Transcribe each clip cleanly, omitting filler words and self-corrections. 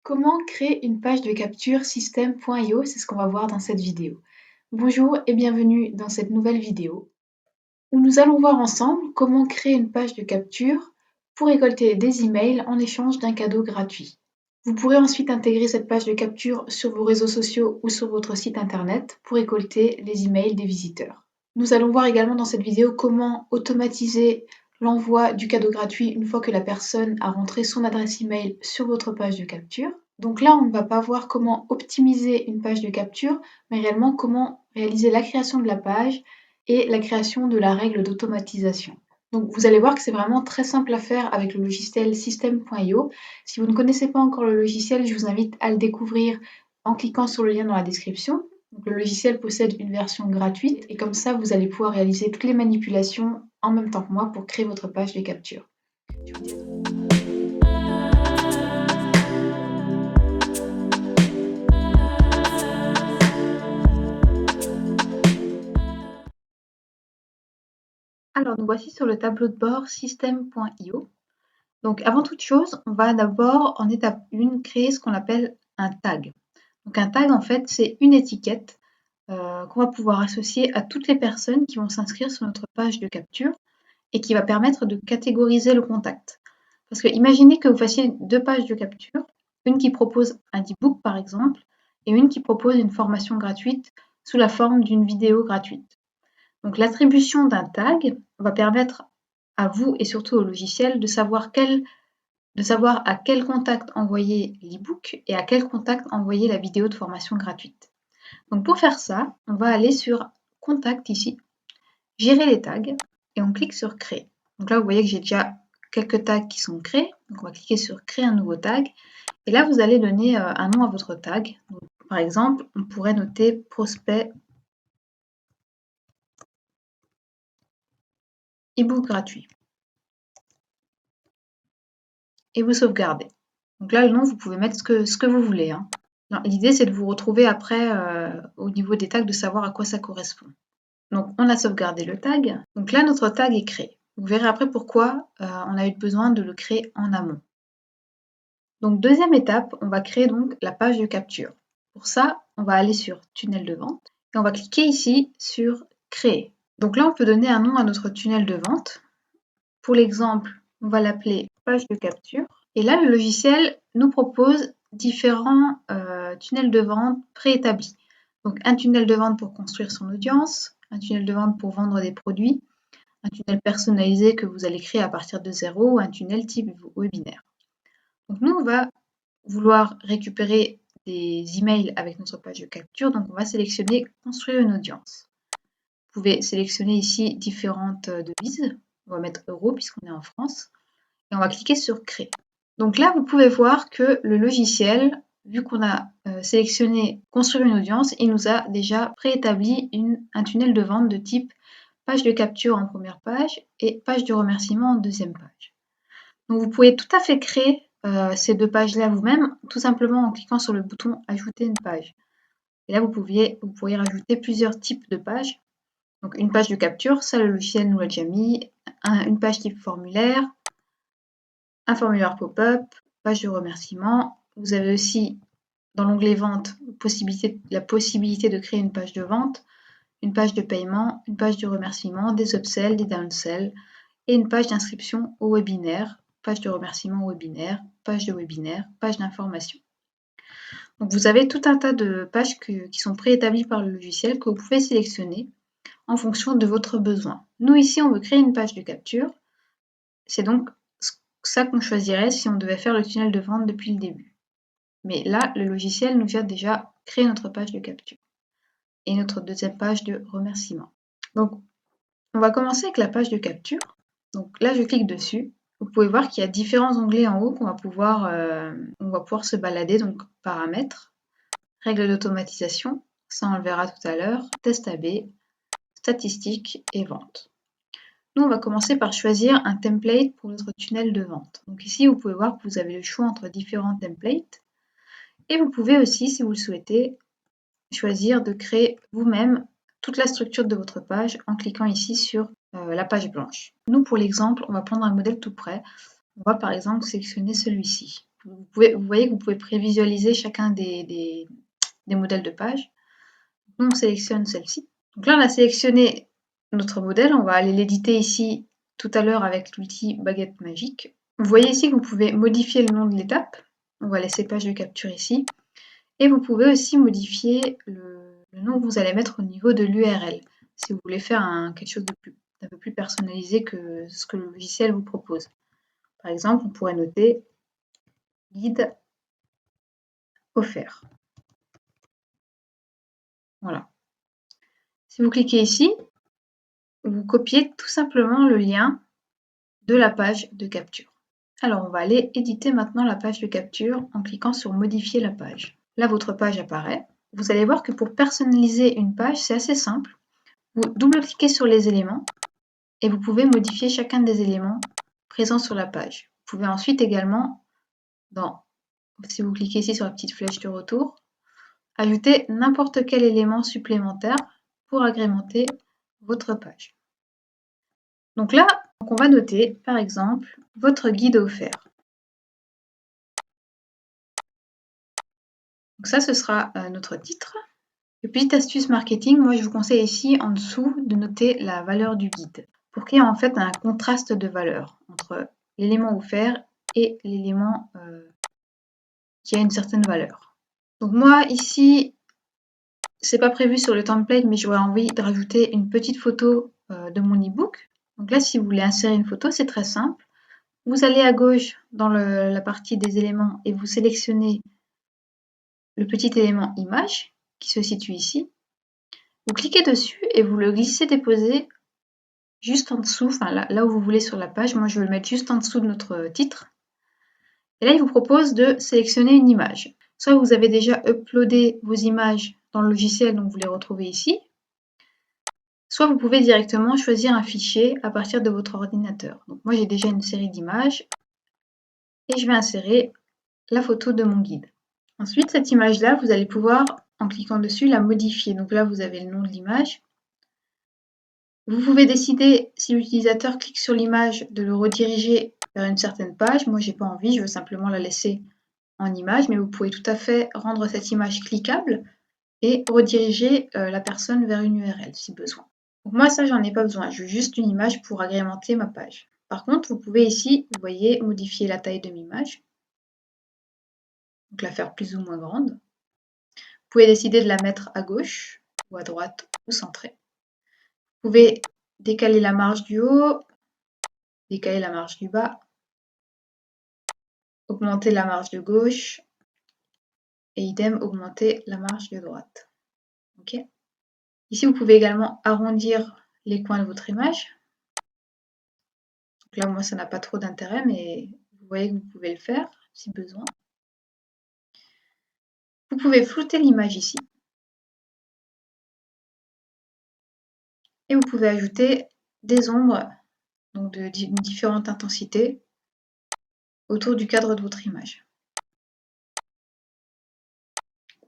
Comment créer une page de capture système.io? C'est ce qu'on va voir dans cette vidéo. Bonjour et bienvenue dans cette nouvelle vidéo où nous allons voir ensemble comment créer une page de capture pour récolter des emails en échange d'un cadeau gratuit. Vous pourrez ensuite intégrer cette page de capture sur vos réseaux sociaux ou sur votre site internet pour récolter les emails des visiteurs. Nous allons voir également dans cette vidéo comment automatiser l'envoi du cadeau gratuit une fois que la personne a rentré son adresse email sur votre page de capture. Donc là, on ne va pas voir comment optimiser une page de capture, mais réellement comment réaliser la création de la page et la création de la règle d'automatisation. Donc vous allez voir que c'est vraiment très simple à faire avec le logiciel système.io. Si vous ne connaissez pas encore le logiciel, je vous invite à le découvrir en cliquant sur le lien dans la description. Donc, le logiciel possède une version gratuite et comme ça, vous allez pouvoir réaliser toutes les manipulations en même temps que moi pour créer votre page de capture. Alors, nous voici sur le tableau de bord système.io. Donc, avant toute chose, on va d'abord, en étape 1, créer ce qu'on appelle un tag. Donc, un tag, en fait, c'est une étiquette qu'on va pouvoir associer à toutes les personnes qui vont s'inscrire sur notre page de capture et qui va permettre de catégoriser le contact. Parce que imaginez que vous fassiez deux pages de capture, une qui propose un e-book par exemple, et une qui propose une formation gratuite sous la forme d'une vidéo gratuite. Donc l'attribution d'un tag va permettre à vous et surtout au logiciel de savoir à quel contact envoyer l'e-book et à quel contact envoyer la vidéo de formation gratuite. Donc pour faire ça, on va aller sur Contact ici, Gérer les tags, et on clique sur Créer. Donc là, vous voyez que j'ai déjà quelques tags qui sont créés. Donc on va cliquer sur Créer un nouveau tag. Et là, vous allez donner un nom à votre tag. Donc, par exemple, on pourrait noter Prospect e-book gratuit. Et vous sauvegardez. Donc là, le nom, vous pouvez mettre ce que vous voulez. Hein. L'idée, c'est de vous retrouver après au niveau des tags, de savoir à quoi ça correspond. Donc, on a sauvegardé le tag. Donc là, notre tag est créé. Vous verrez après pourquoi on a eu besoin de le créer en amont. Donc, deuxième étape, on va créer donc la page de capture. Pour ça, on va aller sur Tunnel de vente et on va cliquer ici sur Créer. Donc là, on peut donner un nom à notre tunnel de vente. Pour l'exemple, on va l'appeler page de capture. Et là, le logiciel nous propose différents tunnels de vente préétablis. Donc, un tunnel de vente pour construire son audience, un tunnel de vente pour vendre des produits, un tunnel personnalisé que vous allez créer à partir de zéro ou un tunnel type webinaire. Donc, nous, on va vouloir récupérer des emails avec notre page de capture. Donc, on va sélectionner Construire une audience. Vous pouvez sélectionner ici différentes devises. On va mettre euro puisqu'on est en France. Et on va cliquer sur Créer. Donc là, vous pouvez voir que le logiciel, vu qu'on a sélectionné Construire une audience, il nous a déjà préétabli un tunnel de vente de type page de capture en première page et page de remerciement en deuxième page. Donc vous pouvez tout à fait créer ces deux pages-là vous-même, tout simplement en cliquant sur le bouton Ajouter une page. Et là, vous pourriez rajouter plusieurs types de pages. Donc une page de capture, ça le logiciel nous l'a déjà mis, une page type formulaire, un formulaire pop-up, page de remerciement. Vous avez aussi dans l'onglet Vente la possibilité de créer une page de vente, une page de paiement, une page de remerciement, des upsells, des downsells et une page d'inscription au webinaire, page de remerciement au webinaire, page d'information. Donc vous avez tout un tas de pages qui sont préétablies par le logiciel que vous pouvez sélectionner en fonction de votre besoin. Nous ici, on veut créer une page de capture. C'est donc ça qu'on choisirait si on devait faire le tunnel de vente depuis le début. Mais là, le logiciel nous a déjà créé notre page de capture et notre deuxième page de remerciement. Donc, on va commencer avec la page de capture. Donc là, je clique dessus. Vous pouvez voir qu'il y a différents onglets en haut qu'on va pouvoir se balader. Donc, paramètres, règles d'automatisation, ça on le verra tout à l'heure, test AB, statistiques et vente. Nous, on va commencer par choisir un template pour notre tunnel de vente. Donc ici, vous pouvez voir que vous avez le choix entre différents templates. Et vous pouvez aussi, si vous le souhaitez, choisir de créer vous-même toute la structure de votre page en cliquant ici sur la page blanche. Nous, pour l'exemple, on va prendre un modèle tout prêt. On va par exemple sélectionner celui-ci. vous voyez que vous pouvez prévisualiser chacun des modèles de page. Nous, on sélectionne celle-ci. Donc là, on a sélectionné notre modèle. On va aller l'éditer ici tout à l'heure avec l'outil baguette magique. Vous voyez ici que vous pouvez modifier le nom de l'étape. On va laisser page de capture ici. Et vous pouvez aussi modifier le nom que vous allez mettre au niveau de l'URL, si vous voulez faire quelque chose d'un peu plus personnalisé que ce que le logiciel vous propose. Par exemple, on pourrait noter guide offert. Voilà. Si vous cliquez ici, vous copiez tout simplement le lien de la page de capture. Alors, on va aller éditer maintenant la page de capture en cliquant sur modifier la page. Là, votre page apparaît. Vous allez voir que pour personnaliser une page, c'est assez simple. Vous double-cliquez sur les éléments et vous pouvez modifier chacun des éléments présents sur la page. Vous pouvez ensuite également, si vous cliquez ici sur la petite flèche de retour, ajouter n'importe quel élément supplémentaire pour agrémenter votre page. Donc là, on va noter, par exemple, votre guide offert. Donc ça, ce sera notre titre. Et petite astuce marketing, moi je vous conseille ici en dessous de noter la valeur du guide pour qu'il y ait en fait un contraste de valeur entre l'élément offert et l'élément qui a une certaine valeur. Donc moi ici, c'est pas prévu sur le template, mais j'aurais envie de rajouter une petite photo de mon e-book. Donc là, si vous voulez insérer une photo, c'est très simple. Vous allez à gauche dans la partie des éléments et vous sélectionnez le petit élément image qui se situe ici. Vous cliquez dessus et vous le glissez-déposez juste en dessous, enfin là où vous voulez sur la page. Moi, je vais le mettre juste en dessous de notre titre. Et là, il vous propose de sélectionner une image. Soit vous avez déjà uploadé vos images dans le logiciel, donc vous les retrouvez ici. Soit vous pouvez directement choisir un fichier à partir de votre ordinateur. Donc moi, j'ai déjà une série d'images et je vais insérer la photo de mon guide. Ensuite, cette image-là, vous allez pouvoir, en cliquant dessus, la modifier. Donc là, vous avez le nom de l'image. Vous pouvez décider, si l'utilisateur clique sur l'image, de le rediriger vers une certaine page. Moi, je n'ai pas envie, je veux simplement la laisser en image, mais vous pouvez tout à fait rendre cette image cliquable et rediriger la personne vers une URL si besoin. Donc moi, ça, j'en ai pas besoin. Je veux juste une image pour agrémenter ma page. Par contre, vous pouvez ici, vous voyez, modifier la taille de l'image. Donc la faire plus ou moins grande. Vous pouvez décider de la mettre à gauche ou à droite ou centrée. Vous pouvez décaler la marge du haut, décaler la marge du bas, augmenter la marge de gauche et idem augmenter la marge de droite. Ok. Ici, vous pouvez également arrondir les coins de votre image. Donc là, moi, ça n'a pas trop d'intérêt, mais vous voyez que vous pouvez le faire si besoin. Vous pouvez flouter l'image ici. Et vous pouvez ajouter des ombres, donc d'une différente intensité, autour du cadre de votre image.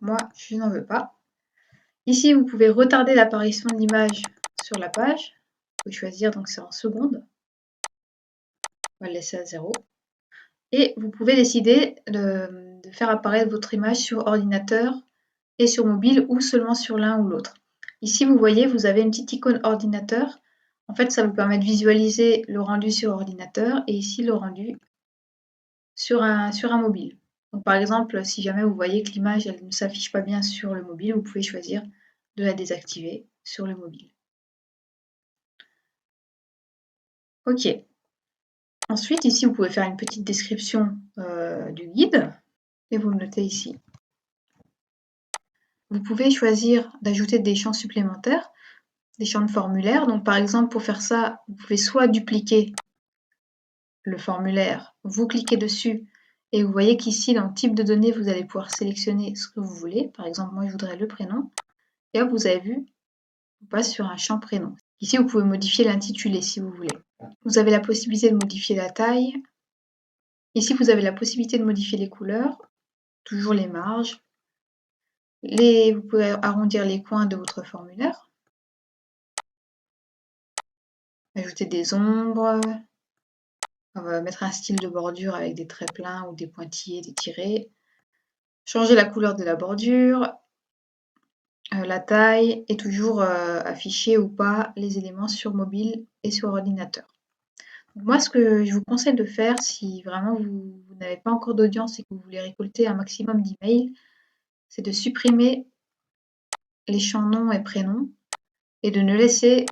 Moi, je n'en veux pas. Ici, vous pouvez retarder l'apparition de l'image sur la page. Vous pouvez choisir, donc c'est en secondes. On va le laisser à 0. Et vous pouvez décider de faire apparaître votre image sur ordinateur et sur mobile ou seulement sur l'un ou l'autre. Ici, vous voyez, vous avez une petite icône ordinateur. En fait, ça vous permet de visualiser le rendu sur ordinateur et ici le rendu sur un mobile. Donc, par exemple, si jamais vous voyez que l'image ne s'affiche pas bien sur le mobile, vous pouvez choisir de la désactiver sur le mobile. Ok. Ensuite, ici, vous pouvez faire une petite description du guide et vous le notez ici. Vous pouvez choisir d'ajouter des champs supplémentaires, des champs de formulaire. Donc, par exemple, pour faire ça, vous pouvez soit dupliquer le formulaire, vous cliquez dessus et vous voyez qu'ici, dans type de données, vous allez pouvoir sélectionner ce que vous voulez. Par exemple, moi, je voudrais le prénom. Et hop, vous avez vu, on passe sur un champ prénom. Ici, vous pouvez modifier l'intitulé si vous voulez. Vous avez la possibilité de modifier la taille. Ici, vous avez la possibilité de modifier les couleurs, toujours les marges. Vous pouvez arrondir les coins de votre formulaire. Ajouter des ombres, On va mettre un style de bordure avec des traits pleins ou des pointillés, des tirés. Changer la couleur de la bordure, la taille et toujours afficher ou pas les éléments sur mobile et sur ordinateur. Donc moi, ce que je vous conseille de faire, si vraiment vous n'avez pas encore d'audience et que vous voulez récolter un maximum d'emails, c'est de supprimer les champs nom et prénom et de ne laisser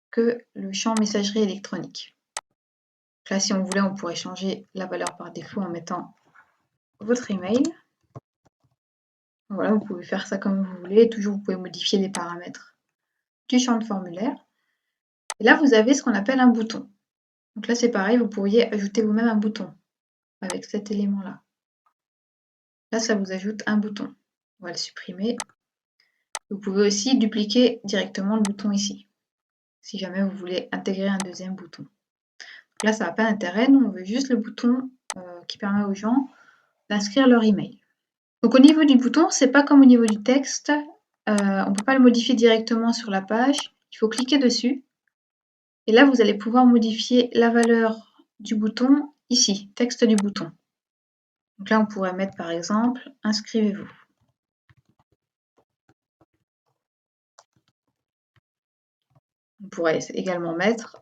que le champ messagerie électronique. Donc là, si on voulait, on pourrait changer la valeur par défaut en mettant votre email. Voilà, vous pouvez faire ça comme vous voulez. Toujours, vous pouvez modifier les paramètres du champ de formulaire. Et là, vous avez ce qu'on appelle un bouton. Donc là, c'est pareil, vous pourriez ajouter vous-même un bouton avec cet élément-là. Là, ça vous ajoute un bouton. On va le supprimer. Vous pouvez aussi dupliquer directement le bouton ici, si jamais vous voulez intégrer un deuxième bouton. Donc là, ça n'a pas d'intérêt. Nous, on veut juste le bouton qui permet aux gens d'inscrire leur email. Donc au niveau du bouton, c'est pas comme au niveau du texte. On ne peut pas le modifier directement sur la page. Il faut cliquer dessus. Et là, vous allez pouvoir modifier la valeur du bouton ici, texte du bouton. Donc là, on pourrait mettre par exemple « Inscrivez-vous ». On pourrait également mettre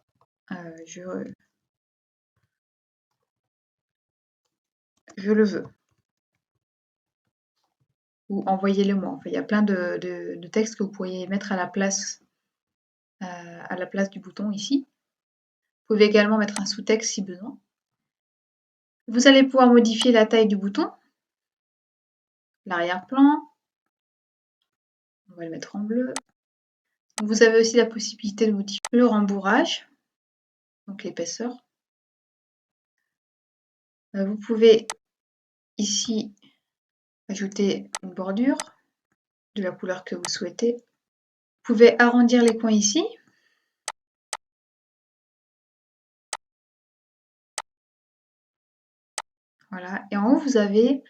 je le veux » ou « envoyez-le-moi ». Enfin, il y a plein de textes que vous pourriez mettre à la place du bouton ici. Vous pouvez également mettre un sous-texte si besoin. Vous allez pouvoir modifier la taille du bouton, l'arrière-plan. On va le mettre en bleu. Vous avez aussi la possibilité de modifier le rembourrage, donc l'épaisseur. Vous pouvez ici ajouter une bordure de la couleur que vous souhaitez. Vous pouvez arrondir les coins ici. Voilà. Et en haut, vous avez...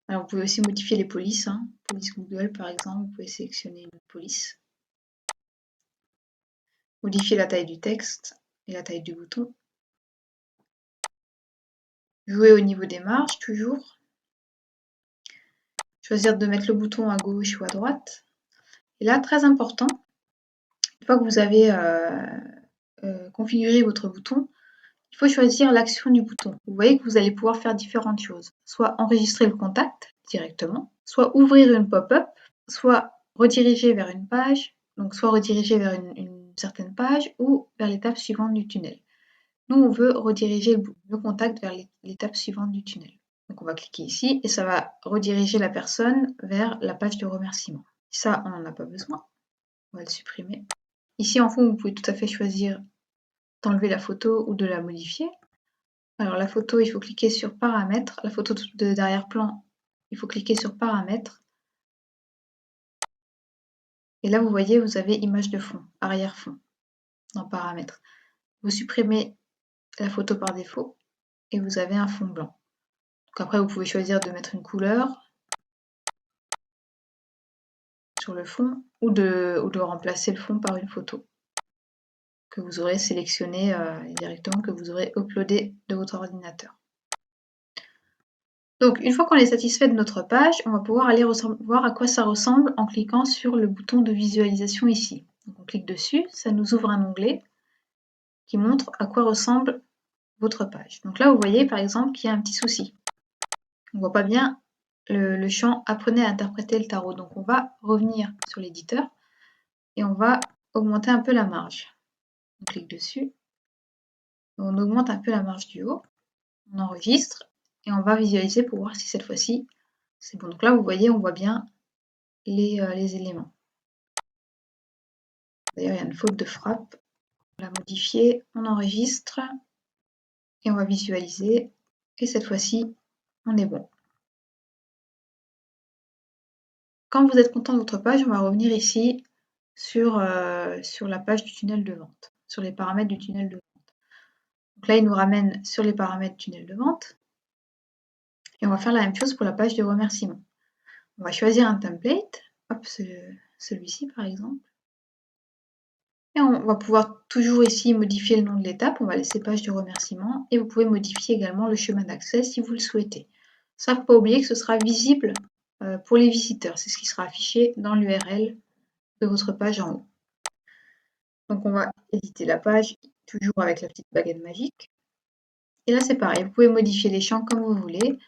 Alors, vous pouvez aussi modifier les polices. Police Google, par exemple. Vous pouvez sélectionner une police. Modifier la taille du texte et la taille du bouton. Jouer au niveau des marges, toujours. Choisir de mettre le bouton à gauche ou à droite. Et là, très important, une fois que vous avez configuré votre bouton, il faut choisir l'action du bouton. Vous voyez que vous allez pouvoir faire différentes choses. Soit enregistrer le contact directement, soit ouvrir une pop-up, soit rediriger vers une page, donc soit rediriger vers une certaine page ou vers l'étape suivante du tunnel. Nous, on veut rediriger le contact vers l'étape suivante du tunnel. Donc on va cliquer ici et ça va rediriger la personne vers la page de remerciement. Ça, on n'en a pas besoin. On va le supprimer. Ici, en fond, vous pouvez tout à fait choisir d'enlever la photo ou de la modifier. Alors la photo, il faut cliquer sur paramètres. La photo d'arrière-plan, il faut cliquer sur paramètres. Et là, vous voyez, vous avez image de fond, arrière-fond, dans paramètres. Vous supprimez la photo par défaut et vous avez un fond blanc. Donc après, vous pouvez choisir de mettre une couleur sur le fond ou de remplacer le fond par une photo que vous aurez sélectionnée directement, que vous aurez uploadé de votre ordinateur. Donc, une fois qu'on est satisfait de notre page, on va pouvoir aller voir à quoi ça ressemble en cliquant sur le bouton de visualisation ici. Donc, on clique dessus, ça nous ouvre un onglet qui montre à quoi ressemble votre page. Donc là, vous voyez par exemple qu'il y a un petit souci. On ne voit pas bien le champ « Apprenez à interpréter le tarot ». Donc, on va revenir sur l'éditeur et on va augmenter un peu la marge. On clique dessus, on augmente un peu la marge du haut, on enregistre et on va visualiser pour voir si cette fois-ci c'est bon. Donc là, vous voyez, on voit bien les éléments. D'ailleurs, il y a une faute de frappe. On va modifier, on enregistre et on va visualiser. Et cette fois-ci, on est bon. Quand vous êtes content de votre page, on va revenir ici sur la page du tunnel de vente, sur les paramètres du tunnel de vente. Donc là, il nous ramène sur les paramètres du tunnel de vente. Et on va faire la même chose pour la page de remerciement. On va choisir un template, hop, celui-ci par exemple. Et on va pouvoir toujours ici modifier le nom de l'étape. On va laisser page de remerciement et vous pouvez modifier également le chemin d'accès si vous le souhaitez. Ça, faut pas oublier que ce sera visible pour les visiteurs. C'est ce qui sera affiché dans l'URL de votre page en haut. Donc on va éditer la page, toujours avec la petite baguette magique. Et là c'est pareil, vous pouvez modifier les champs comme vous voulez.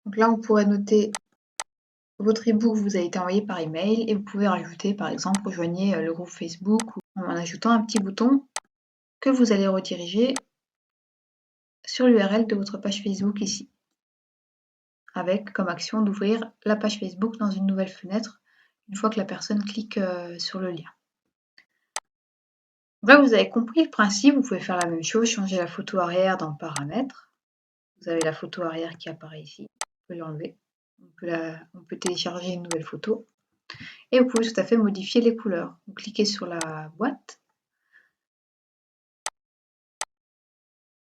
Donc là on pourrait noter votre ebook vous a été envoyé par email et vous pouvez rajouter par exemple rejoignez le groupe Facebook ou en ajoutant un petit bouton que vous allez rediriger sur l'URL de votre page Facebook ici, avec comme action d'ouvrir la page Facebook dans une nouvelle fenêtre une fois que la personne clique sur le lien. Là, vous avez compris le principe, vous pouvez faire la même chose, changer la photo arrière dans Paramètres. Vous avez la photo arrière qui apparaît ici, vous pouvez l'enlever. On peut télécharger une nouvelle photo. Et vous pouvez tout à fait modifier les couleurs. Vous cliquez sur la boîte.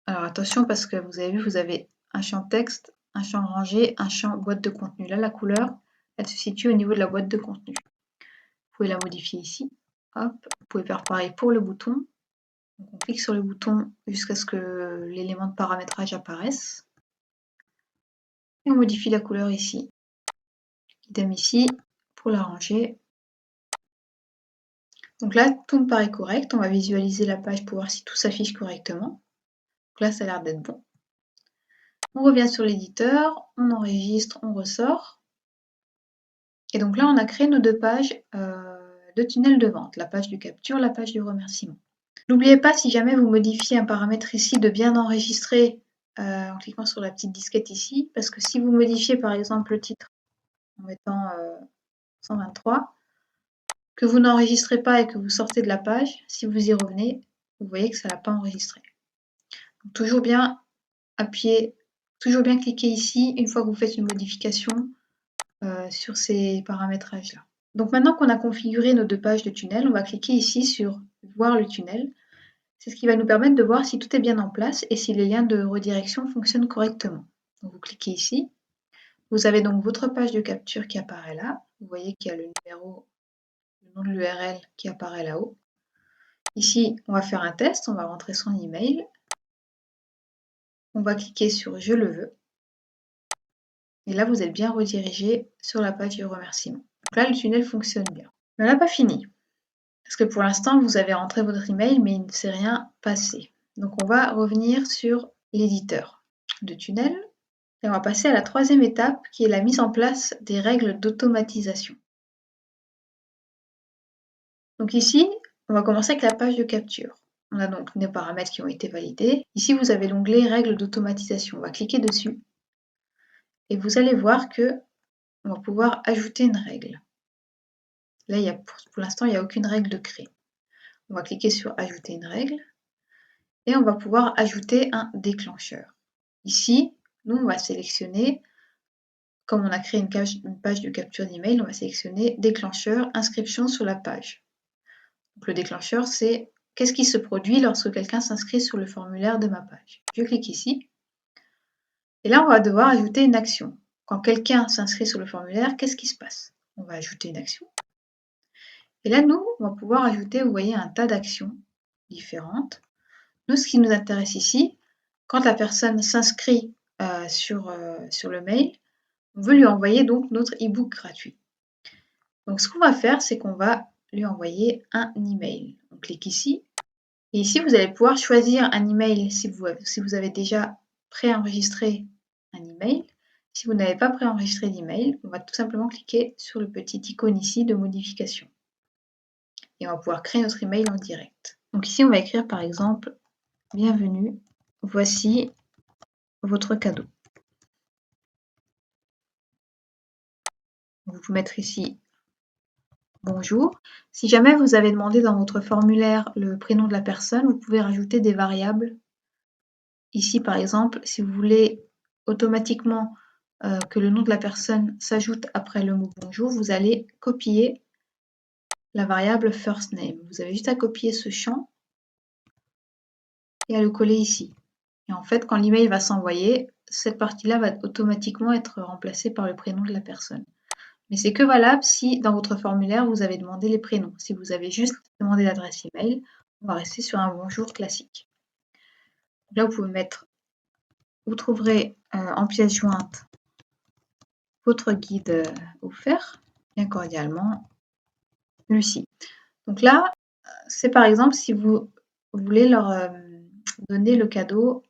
Alors attention parce que vous avez vu, vous avez un champ texte, un champ rangé, un champ boîte de contenu. Là, la couleur, elle se situe au niveau de la boîte de contenu. Vous pouvez la modifier ici. Hop. Vous pouvez faire pareil pour le bouton. Donc on clique sur le bouton jusqu'à ce que l'élément de paramétrage apparaisse. Et on modifie la couleur ici. Idem ici pour la ranger. Donc là, tout me paraît correct. On va visualiser la page pour voir si tout s'affiche correctement. Donc là, ça a l'air d'être bon. On revient sur l'éditeur, on enregistre, on ressort. Et donc là, on a créé nos deux pages de tunnel de vente, la page du capture, la page du remerciement. N'oubliez pas, si jamais vous modifiez un paramètre ici, de bien enregistrer en cliquant sur la petite disquette ici, parce que si vous modifiez par exemple le titre en mettant 123, que vous n'enregistrez pas et que vous sortez de la page, si vous y revenez, vous voyez que ça n'a pas enregistré. Donc, toujours bien appuyer, toujours bien cliquer ici une fois que vous faites une modification sur ces paramétrages-là. Donc maintenant qu'on a configuré nos deux pages de tunnel, on va cliquer ici sur voir le tunnel. C'est ce qui va nous permettre de voir si tout est bien en place et si les liens de redirection fonctionnent correctement. Donc vous cliquez ici. Vous avez donc votre page de capture qui apparaît là. Vous voyez qu'il y a le numéro, le nom de l'URL qui apparaît là-haut. Ici, on va faire un test, on va rentrer son email. On va cliquer sur « Je le veux ». Et là, vous êtes bien redirigé sur la page de remerciement. Donc là, le tunnel fonctionne bien. Mais on n'a pas fini. Parce que pour l'instant, vous avez rentré votre email, mais il ne s'est rien passé. Donc on va revenir sur l'éditeur de tunnel. Et on va passer à la troisième étape, qui est la mise en place des règles d'automatisation. Donc ici, on va commencer avec la page de capture. On a donc nos paramètres qui ont été validés. Ici, vous avez l'onglet règles d'automatisation. On va cliquer dessus. Et vous allez voir que on va pouvoir ajouter une règle. Là, pour l'instant, il n'y a aucune règle de créer. On va cliquer sur ajouter une règle. Et on va pouvoir ajouter un déclencheur. Ici, nous, on va sélectionner, comme on a créé une page de capture d'email, on va sélectionner déclencheur, inscription sur la page. Donc, le déclencheur, c'est qu'est-ce qui se produit lorsque quelqu'un s'inscrit sur le formulaire de ma page. Je clique ici. Et là, on va devoir ajouter une action. Quand quelqu'un s'inscrit sur le formulaire, qu'est-ce qui se passe? On va ajouter une action. Et là, nous, on va pouvoir ajouter, vous voyez, un tas d'actions différentes. Nous, ce qui nous intéresse ici, quand la personne s'inscrit sur le mail, on veut lui envoyer donc notre e-book gratuit. Donc, ce qu'on va faire, c'est qu'on va lui envoyer un email. On clique ici. Et ici, vous allez pouvoir choisir un email si vous avez déjà préenregistré un email. Si vous n'avez pas préenregistré d'email, on va tout simplement cliquer sur le petit icône ici de modification. Et on va pouvoir créer notre email en direct. Donc ici, on va écrire par exemple « Bienvenue, voici votre cadeau ». Vous pouvez mettre ici « Bonjour ». Si jamais vous avez demandé dans votre formulaire le prénom de la personne, vous pouvez rajouter des variables. Ici, par exemple, si vous voulez automatiquement que le nom de la personne s'ajoute après le mot « bonjour », vous allez copier la variable « first name ». Vous avez juste à copier ce champ et à le coller ici. Et en fait, quand l'email va s'envoyer, cette partie-là va automatiquement être remplacée par le prénom de la personne. Mais c'est que valable si dans votre formulaire, vous avez demandé les prénoms. Si vous avez juste demandé l'adresse email, on va rester sur un bonjour classique. Donc là, vous trouverez en pièce jointe votre guide offert, bien cordialement, Lucie. Donc là, c'est par exemple si vous voulez leur donner le cadeau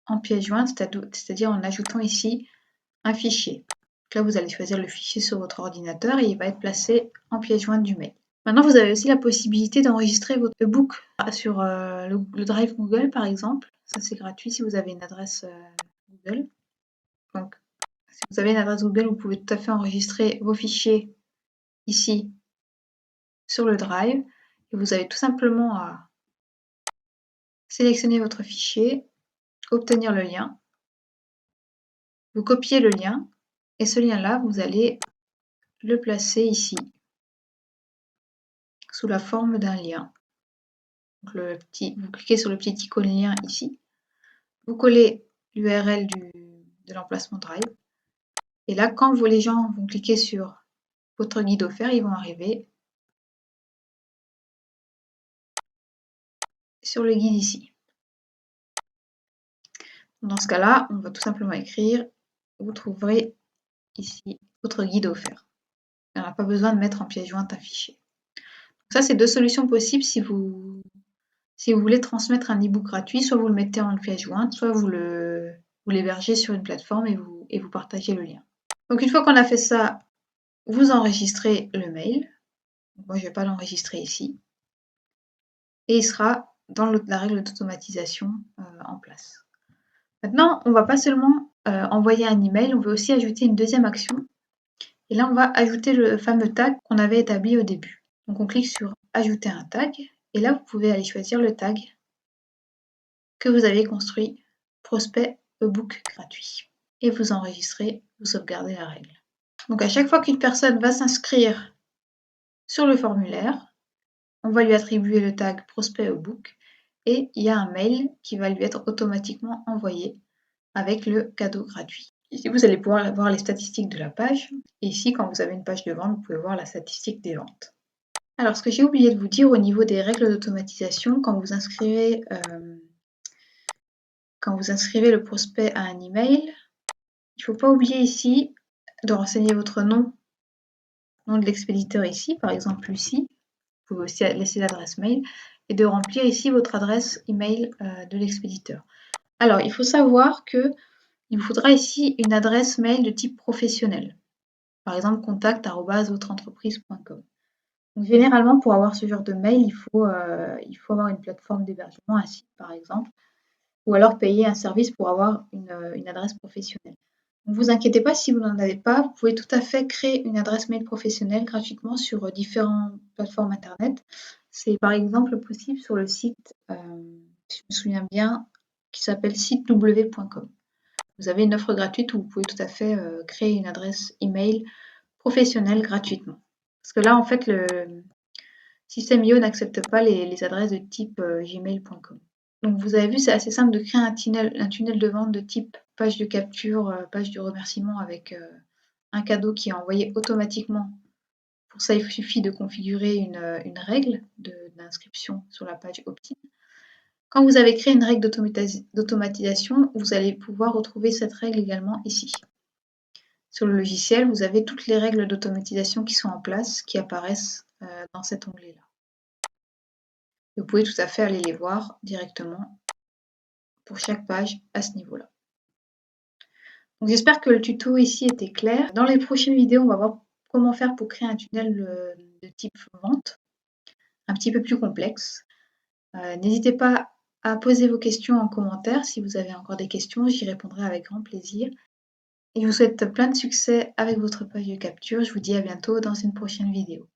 en pièce jointe, c'est-à-dire en ajoutant ici un fichier. Donc là, vous allez choisir le fichier sur votre ordinateur et il va être placé en pièce jointe du mail. Maintenant, vous avez aussi la possibilité d'enregistrer votre e-book sur le Drive Google, par exemple. Ça, c'est gratuit si vous avez une adresse Google. Donc, si vous avez une adresse Google, vous pouvez tout à fait enregistrer vos fichiers ici sur le Drive. Et vous avez tout simplement à sélectionner votre fichier, obtenir le lien, vous copiez le lien et ce lien-là, vous allez le placer ici sous la forme d'un lien. Donc vous cliquez sur le petit icône lien ici, vous collez l'URL de l'emplacement Drive et là, quand les gens vont cliquer sur votre guide offert, ils vont arriver sur le guide ici. Dans ce cas-là, on va tout simplement écrire, vous trouverez ici votre guide offert. On n'a pas besoin de mettre en pièce jointe un fichier. Donc ça, c'est deux solutions possibles si vous voulez transmettre un e-book gratuit, soit vous le mettez en pièce jointe, soit vous l'hébergez sur une plateforme et vous partagez le lien. Donc une fois qu'on a fait ça, vous enregistrez le mail. Moi, je ne vais pas l'enregistrer ici. Et il sera dans la règle d'automatisation en place. Maintenant, on ne va pas seulement envoyer un email, on veut aussi ajouter une deuxième action. Et là, on va ajouter le fameux tag qu'on avait établi au début. Donc, on clique sur « Ajouter un tag » et là, vous pouvez aller choisir le tag que vous avez construit, prospect e-book gratuit. Et vous enregistrez, vous sauvegardez la règle. Donc, à chaque fois qu'une personne va s'inscrire sur le formulaire, on va lui attribuer le tag prospect e-book et il y a un mail qui va lui être automatiquement envoyé avec le cadeau gratuit. Ici, vous allez pouvoir voir les statistiques de la page. Et ici, quand vous avez une page de vente, vous pouvez voir la statistique des ventes. Alors, ce que j'ai oublié de vous dire au niveau des règles d'automatisation, quand vous inscrivez le prospect à un email, il ne faut pas oublier ici de renseigner votre nom de l'expéditeur ici, par exemple Lucie. Vous pouvez aussi laisser l'adresse mail et de remplir ici votre adresse email de l'expéditeur. Alors, il faut savoir que il vous faudra ici une adresse mail de type professionnel. Par exemple, contact@votreentreprise.com. Donc, généralement, pour avoir ce genre de mail, il faut avoir une plateforme d'hébergement, un site par exemple, ou alors payer un service pour avoir une adresse professionnelle. Ne vous inquiétez pas si vous n'en avez pas, vous pouvez tout à fait créer une adresse mail professionnelle gratuitement sur différentes plateformes internet. C'est par exemple possible sur le site, si je me souviens bien, qui s'appelle sitew.com. Vous avez une offre gratuite où vous pouvez tout à fait créer une adresse email professionnelle gratuitement. Parce que là, en fait, le système IO n'accepte pas les adresses de type gmail.com. Donc vous avez vu, c'est assez simple de créer un tunnel de vente de type page de capture, page de remerciement avec un cadeau qui est envoyé automatiquement. Pour ça, il suffit de configurer une règle d'inscription sur la page opt-in. Quand vous avez créé une règle d'automatisation, vous allez pouvoir retrouver cette règle également ici. Sur le logiciel, vous avez toutes les règles d'automatisation qui sont en place, qui apparaissent dans cet onglet-là. Vous pouvez tout à fait aller les voir directement pour chaque page à ce niveau-là. Donc j'espère que le tuto ici était clair. Dans les prochaines vidéos, on va voir comment faire pour créer un tunnel de type vente, un petit peu plus complexe. N'hésitez pas à poser vos questions en commentaire. Si vous avez encore des questions, j'y répondrai avec grand plaisir. Et je vous souhaite plein de succès avec votre page de capture. Je vous dis à bientôt dans une prochaine vidéo.